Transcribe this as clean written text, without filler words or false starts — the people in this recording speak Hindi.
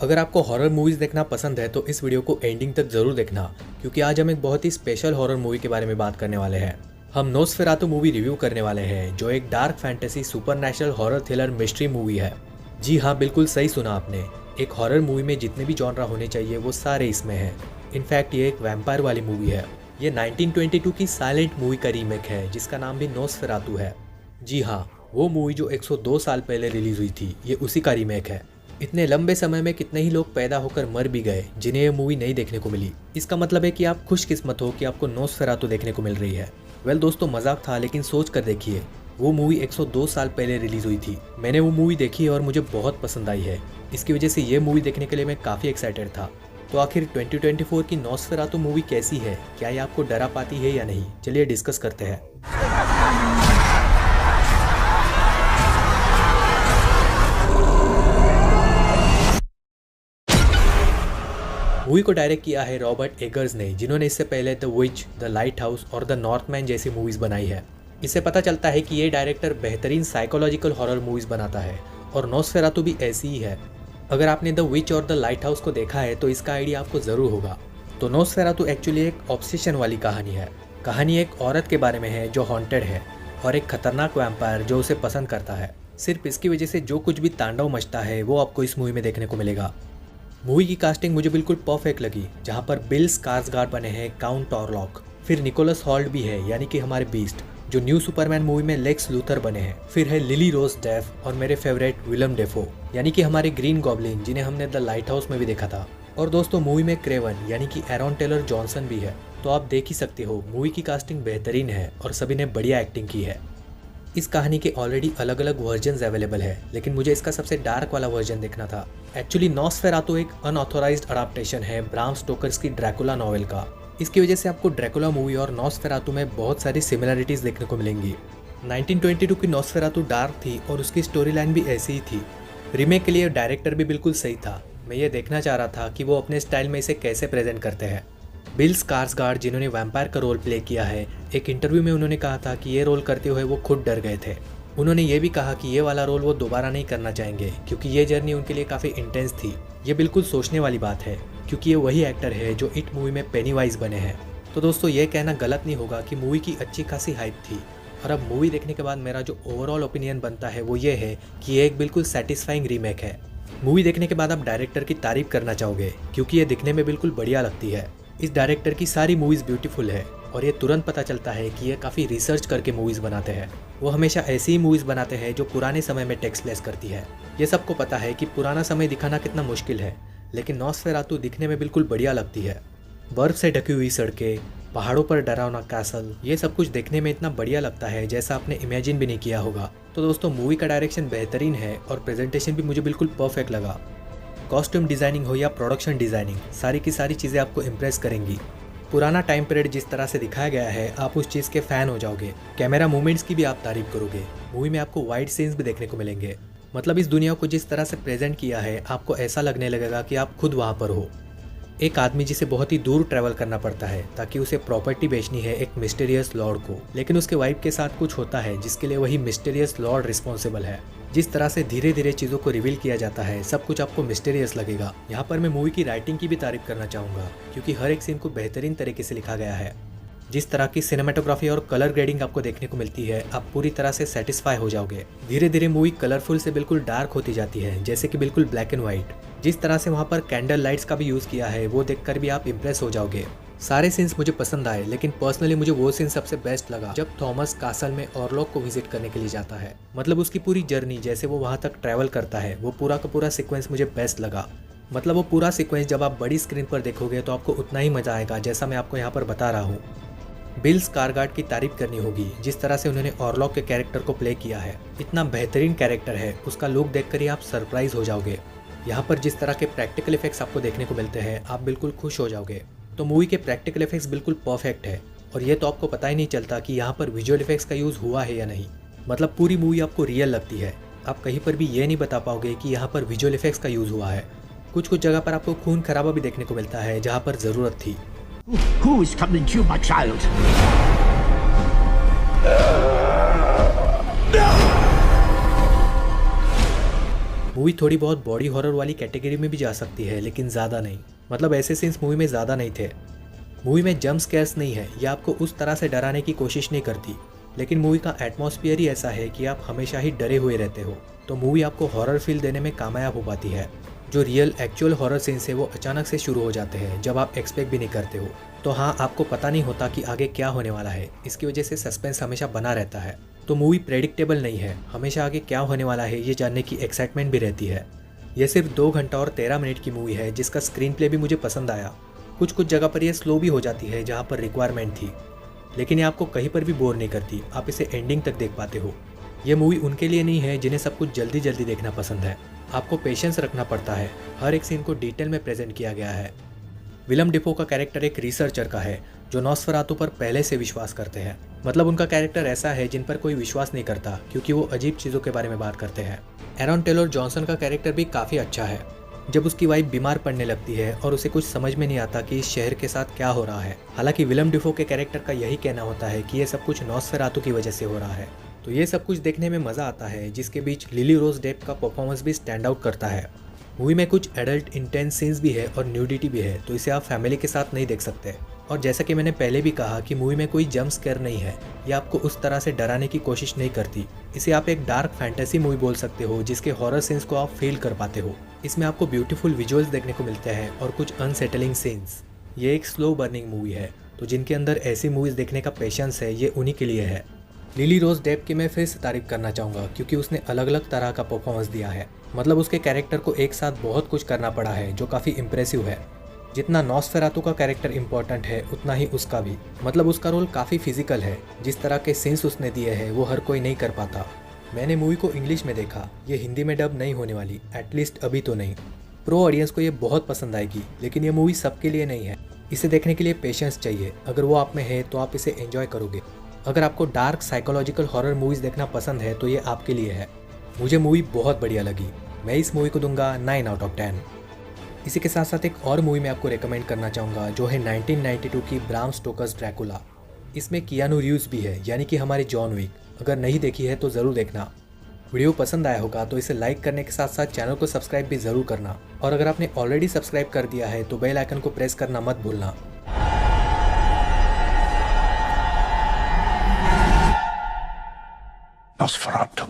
अगर आपको हॉरर मूवीज़ देखना पसंद है तो इस वीडियो को एंडिंग तक ज़रूर देखना, क्योंकि आज हम एक बहुत ही स्पेशल हॉरर मूवी के बारे में बात करने वाले हैं। हम नोस्फेरातु मूवी रिव्यू करने वाले हैं, जो एक dark fantasy supernatural horror thriller mystery movie है। जी हाँ, बिल्कुल सही सुना आपने। एक हॉरर मूवी में जितने भी जॉनरा होने चाहिए वो सारे इसमें हैं। इनफैक्ट ये एक वैम्पायर वाली मूवी है। ये 1922 की साइलेंट मूवी का रीमेक है, जिसका नाम भी नोस्फेरातु है। जी हाँ, वो मूवी जो 102 साल पहले रिलीज हुई थी, ये उसी का रीमेक है। इतने लंबे समय में कितने ही लोग पैदा होकर मर भी गए जिन्हें ये मूवी नहीं देखने को मिली। इसका मतलब है कि आप खुशकिस्मत हो कि आपको नोस्फेरातु देखने को मिल रही है। वेल दोस्तों, मजाक था, लेकिन सोच कर देखिए, वो मूवी 102 साल पहले रिलीज हुई थी। मैंने वो मूवी देखी और मुझे बहुत पसंद आई है। इसकी वजह से ये मूवी देखने के लिए मैं काफ़ी एक्साइटेड था। तो आखिर 2024 की नोस्फेरातु मूवी कैसी है? क्या ये आपको डरा पाती है या नहीं? चलिए डिस्कस करते हैं। मूवी को डायरेक्ट किया है रॉबर्ट एगर्स ने, जिन्होंने इससे पहले the which, the light house और द नॉर्थमैन जैसी मूवीज बनाई है। इससे पता चलता है कि ये डायरेक्टर बेहतरीन साइकोलॉजिकल हॉरर मूवीज बनाता है, और नोस्फेरातु भी ऐसी ही है। अगर आपने द विच और द लाइट हाउस को देखा है तो इसका आइडिया आपको ज़रूर होगा। तो नोस्फेरातु एक्चुअली एक ऑब्सेशन वाली कहानी है। कहानी एक औरत के बारे में है जो हॉन्टेड है, और एक खतरनाक वैम्पायर जो उसे पसंद करता है। सिर्फ इसकी वजह से जो कुछ भी तांडव मचता है वो आपको इस मूवी में देखने को मिलेगा। मूवी की कास्टिंग मुझे बिल्कुल परफेक्ट लगी, जहां पर बिल स्कार्सगार्ड बने हैं काउंट ऑरलॉक, फिर निकोलस हॉल्ट भी है यानी कि हमारे बीस्ट, जो न्यू सुपरमैन मूवी में लेक्स लूथर बने हैं, फिर है लिली रोज डेफ और मेरे फेवरेट विलम डेफो यानी कि हमारे ग्रीन गॉब्लिन, जिन्हें हमने द लाइट हाउस में भी देखा था। और दोस्तों, मूवी में क्रेवन यानी कि एरॉन टेलर जॉनसन भी है। तो आप देख ही सकते हो, मूवी की कास्टिंग बेहतरीन है और सभी ने बढ़िया एक्टिंग की है। इस कहानी के ऑलरेडी अलग अलग वर्जन्स अवेलेबल है, लेकिन मुझे इसका सबसे डार्क वाला वर्जन देखना था। एक्चुअली नोस्फेरातु एक अनऑथोराइज्ड अडाप्टेशन है ब्राम स्टोकर्स की ड्रैकुला नॉवेल का। इसकी वजह से आपको ड्रैकुला मूवी और नोस्फेरातु में बहुत सारी सिमिलरिटीज देखने को मिलेंगी। 1922 की नोस्फेरातु डार्क थी और उसकी स्टोरी लाइन भी ऐसी ही थी। रीमेक के लिए डायरेक्टर भी बिल्कुल सही था। मैं ये देखना चाह रहा था कि वो अपने स्टाइल में इसे कैसे प्रेजेंट करते हैं। बिल स्कार्सगार्ड, जिन्होंने वैम्पायर का रोल प्ले किया है, एक इंटरव्यू में उन्होंने कहा था कि ये रोल करते हुए वो खुद डर गए थे। उन्होंने ये भी कहा कि ये वाला रोल वो दोबारा नहीं करना चाहेंगे, क्योंकि ये जर्नी उनके लिए काफ़ी इंटेंस थी। ये बिल्कुल सोचने वाली बात है, क्योंकि ये वही एक्टर है जो इट मूवी में पेनीवाइज बने हैं। तो दोस्तों, ये कहना गलत नहीं होगा कि मूवी की अच्छी खासी हाइप थी। और अब मूवी देखने के बाद मेरा जो ओवरऑल ओपिनियन बनता है वो ये है कि ये एक बिल्कुल सेटिस्फाइंग रीमेक है। मूवी देखने के बाद आप डायरेक्टर की तारीफ करना चाहोगे, क्योंकि ये दिखने में बिल्कुल बढ़िया लगती है। इस डायरेक्टर की सारी मूवीज़ ब्यूटीफुल है, और ये तुरंत पता चलता है कि ये काफ़ी रिसर्च करके मूवीज़ बनाते हैं। वो हमेशा ऐसी ही मूवीज़ बनाते हैं जो पुराने समय में टेक्स्ट प्लेस करती है। ये सबको पता है कि पुराना समय दिखाना कितना मुश्किल है, लेकिन नोस्फेरातु दिखने में बिल्कुल बढ़िया लगती है। बर्फ से ढकी हुई सड़कें, पहाड़ों पर डरावना कैसल, ये सब कुछ देखने में इतना बढ़िया लगता है जैसा आपने इमेजिन भी नहीं किया होगा। तो दोस्तों, मूवी का डायरेक्शन बेहतरीन है और प्रेजेंटेशन भी मुझे बिल्कुल परफेक्ट लगा। कॉस्ट्यूम डिज़ाइनिंग हो या प्रोडक्शन डिज़ाइनिंग, सारी की सारी चीज़ें आपको इम्प्रेस करेंगी। पुराना टाइम पीरियड जिस तरह से दिखाया गया है, आप उस चीज़ के फ़ैन हो जाओगे। कैमरा मूवमेंट्स की भी आप तारीफ करोगे। मूवी में आपको वाइड सीन्स भी देखने को मिलेंगे। मतलब इस दुनिया को जिस तरह से प्रेजेंट किया है, आपको ऐसा लगने लगेगा कि आप खुद वहाँ पर हो। एक आदमी जिसे बहुत ही दूर ट्रैवल करना पड़ता है ताकि उसे प्रॉपर्टी बेचनी है एक मिस्टीरियस लॉर्ड को, लेकिन उसके वाइफ के साथ कुछ होता है जिसके लिए वही मिस्टीरियस लॉर्ड रिस्पॉन्सिबल है। जिस तरह से धीरे धीरे चीज़ों को रिवील किया जाता है, सब कुछ आपको मिस्टीरियस लगेगा। यहाँ पर मैं मूवी की राइटिंग की भी तारीफ करना चाहूँगा, क्योंकि हर एक सीन को बेहतरीन तरीके से लिखा गया है। जिस तरह की सिनेमेटोग्राफी और कलर ग्रेडिंग आपको देखने को मिलती है, आप पूरी तरह से सेटिस्फाई हो जाओगे। धीरे धीरे मूवी कलरफुल से बिल्कुल डार्क होती जाती है, जैसे कि बिल्कुल ब्लैक एंड व्हाइट। जिस तरह से वहाँ पर कैंडल लाइट्स का भी यूज़ किया है, वो देखकर भी आप इम्प्रेस हो जाओगे। सारे सीन्स मुझे पसंद आए, लेकिन पर्सनली मुझे वो सीन सबसे बेस्ट लगा जब थॉमस कासल में ऑरलॉक को विजिट करने के लिए जाता है। मतलब उसकी पूरी जर्नी, जैसे वो वहाँ तक ट्रैवल करता है, वो पूरा का पूरा सीक्वेंस मुझे बेस्ट लगा। मतलब वो पूरा सीक्वेंस जब आप बड़ी स्क्रीन पर देखोगे तो आपको उतना ही मजा आएगा जैसा मैं आपको यहाँ पर बता रहा हूँ। बिल स्कार्सगार्ड की तारीफ करनी होगी, जिस तरह से उन्होंने ऑरलॉक के कैरेक्टर को प्ले किया है। इतना बेहतरीन कैरेक्टर है, उसका लुक देखकर ही आप सरप्राइज हो जाओगे। यहाँ पर जिस तरह के प्रैक्टिकल इफेक्ट्स आपको देखने को मिलते हैं, आप बिल्कुल खुश हो जाओगे। तो मूवी के प्रैक्टिकल इफेक्ट्स बिल्कुल परफेक्ट है, और ये तो आपको पता ही नहीं चलता कि यहाँ पर विजुअल इफेक्ट्स का यूज़ हुआ है या नहीं। मतलब पूरी मूवी आपको रियल लगती है। आप कहीं पर भी ये नहीं बता पाओगे कि यहाँ पर विजुअल इफेक्ट्स का यूज़ हुआ है। कुछ कुछ जगह पर आपको खून खराबा भी देखने को मिलता है, जहाँ पर ज़रूरत थी। Who is coming to my child? Movie थोड़ी बहुत बॉडी हॉरर वाली कैटेगरी में भी जा सकती है, लेकिन ज़्यादा नहीं। मतलब ऐसे सीन्स मूवी में ज़्यादा नहीं थे। मूवी में जंप स्केयर्स नहीं है या आपको उस तरह से डराने की कोशिश नहीं करती, लेकिन मूवी का एटमॉस्फेयर ही ऐसा है कि आप हमेशा ही डरे हुए रहते हो। तो मूवी आपको हॉरर फील देने में कामयाब हो पाती है। जो रियल एक्चुअल हॉरर सीन्स है वो अचानक से शुरू हो जाते हैं जब आप एक्सपेक्ट भी नहीं करते हो। तो हाँ, आपको पता नहीं होता कि आगे क्या होने वाला है, इसकी वजह से सस्पेंस हमेशा बना रहता है। तो मूवी प्रेडिक्टेबल नहीं है, हमेशा आगे क्या होने वाला है ये जानने की एक्साइटमेंट भी रहती है। यह सिर्फ 2 घंटा और 13 मिनट की मूवी है जिसका स्क्रीन प्ले भी मुझे पसंद आया। कुछ जगह पर यह स्लो भी हो जाती है जहाँ पर रिक्वायरमेंट थी, लेकिन ये आपको कहीं पर भी बोर नहीं करती, आप इसे एंडिंग तक देख पाते हो। यह मूवी उनके लिए नहीं है जिन्हें सब कुछ जल्दी जल्दी देखना पसंद है। आपको पेशेंस रखना पड़ता है, हर एक सीन को डिटेल में प्रेजेंट किया गया है। विलम डिफो का कैरेक्टर एक रिसर्चर का है जो नॉस्फेरातु पर पहले से विश्वास करते हैं। मतलब उनका कैरेक्टर ऐसा है जिन पर कोई विश्वास नहीं करता, क्योंकि वो अजीब चीज़ों के बारे में बात करते हैं। एरॉन टेलर जॉनसन का कैरेक्टर भी काफ़ी अच्छा है। जब उसकी वाइफ बीमार पड़ने लगती है और उसे कुछ समझ में नहीं आता कि इस शहर के साथ क्या हो रहा है। हालांकि विलम डिफो के कैरेक्टर का यही कहना होता है कि ये सब कुछ नॉस्फेरातु की वजह से हो रहा है। तो ये सब कुछ देखने में मज़ा आता है, जिसके बीच लिली रोज डेप का परफॉर्मेंस भी स्टैंड आउट करता है। मूवी में कुछ एडल्ट इंटेंस सीन्स भी है और न्यूडिटी भी है, तो इसे आप फैमिली के साथ नहीं देख सकते। और जैसा कि मैंने पहले भी कहा कि मूवी में कोई जंप स्केयर नहीं है या आपको उस तरह से डराने की कोशिश नहीं करती। इसे आप एक डार्क फैंटेसी मूवी बोल सकते हो जिसके हॉरर सीन्स को आप फील कर पाते हो। इसमें आपको ब्यूटीफुल विजुअल्स देखने को मिलते हैं और कुछ अनसेटलिंग सीन्स। ये एक स्लो बर्निंग मूवी है, तो जिनके अंदर ऐसी मूवीज़ देखने का पेशेंस है, ये उन्हीं के लिए है। लिली रोज डेप की मैं फिर से तारीफ करना चाहूँगा, क्योंकि उसने अलग अलग तरह का परफॉर्मेंस दिया है। मतलब उसके कैरेक्टर को एक साथ बहुत कुछ करना पड़ा है, जो काफ़ी इम्प्रेसिव है। जितना नॉस्फेरातु का कैरेक्टर इंपॉर्टेंट है, उतना ही उसका भी। मतलब उसका रोल काफ़ी फिजिकल है, जिस तरह के सीन्स उसने दिए हैं वो हर कोई नहीं कर पाता। मैंने मूवी को इंग्लिश में देखा, ये हिंदी में डब नहीं होने वाली, एटलीस्ट अभी तो नहीं। प्रो ऑडियंस को ये बहुत पसंद आएगी, लेकिन ये मूवी सबके लिए नहीं है। इसे देखने के लिए पेशेंस चाहिए, अगर वो आप में है तो आप इसे एंजॉय करोगे। अगर आपको डार्क साइकोलॉजिकल हॉरर मूवीज़ देखना पसंद है तो ये आपके लिए है। मुझे मूवी बहुत बढ़िया लगी, मैं इस मूवी को दूंगा 9 आउट ऑफ 10। इसी के साथ साथ एक और मूवी मैं आपको रेकमेंड करना चाहूँगा, जो है 1992 की ब्राम स्टोकर्स ड्रैकुला। इसमें कियानू रीव्स भी है, यानी कि हमारी जॉन विक। अगर नहीं देखी है तो ज़रूर देखना। वीडियो पसंद आया होगा तो इसे लाइक करने के साथ साथ चैनल को सब्सक्राइब भी ज़रूर करना। और अगर आपने ऑलरेडी सब्सक्राइब कर दिया है तो बेल आइकन को प्रेस करना मत भूलना। Nosferatu.